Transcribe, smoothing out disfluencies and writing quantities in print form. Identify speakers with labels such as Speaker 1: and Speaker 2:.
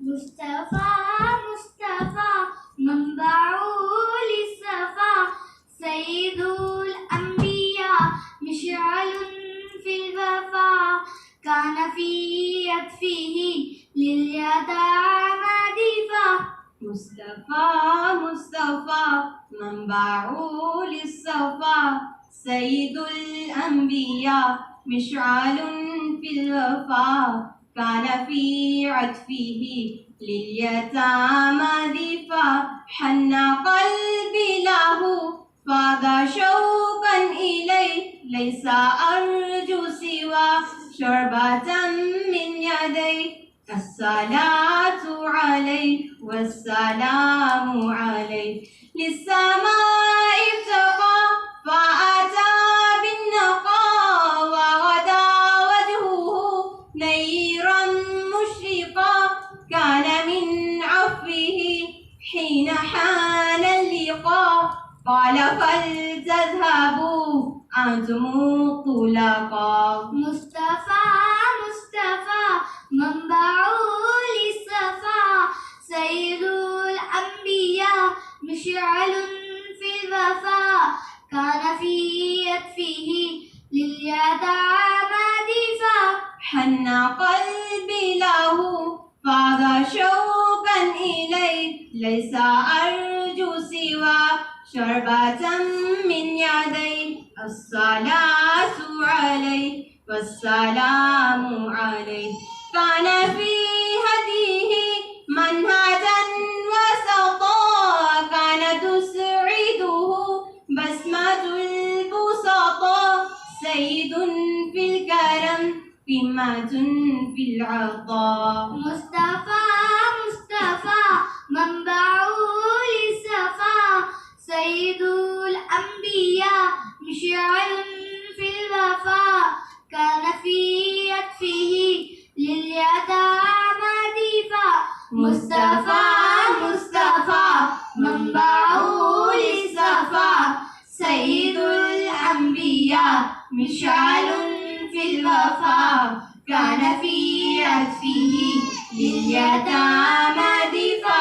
Speaker 1: مصطفى مصطفى منبع للصفا سيد الأنبياء مشعل في الوفا كان في يكفيه لليتامى دفا
Speaker 2: مصطفى مصطفى منبع للصفا سيد الأنبياء مشعل في الوفا كان في عطفه لليتامى دفا حن قلبي له فاض شوقا إليه ليس أرجو سوى شربة من يديه الصلاة عليه والسلام عليه للسماء ارتقى فأتى بالنقى وغدا وجهه نيرا مشرقا كان من عفوه حين حان اللقاء قال فلتذهبوا أنتم الطلقاء
Speaker 1: مصطفى مصطفى منبع للصفا سيد الأنبياء مشعل في الوفا كان في يكفيه لليتامى دفا
Speaker 2: حن قلبي له فاض شوقا إليه ليس أرجو سوى شربة من يديه الصلاة عليه والسلام عليه كان في هديه منهجا وسطا كان تسعده بسمة البسطاء سيد في الكرم قمة في العطاء
Speaker 1: مصطفى مصطفى منبع للصفا سيد الأنبياء مشعل في الوفا كان في يكفيه لليتامى دفا مصطفى مصطفى منبع للصفا سيد الأنبياء مشعل في الوفا كان في عطفه لليتامى دفا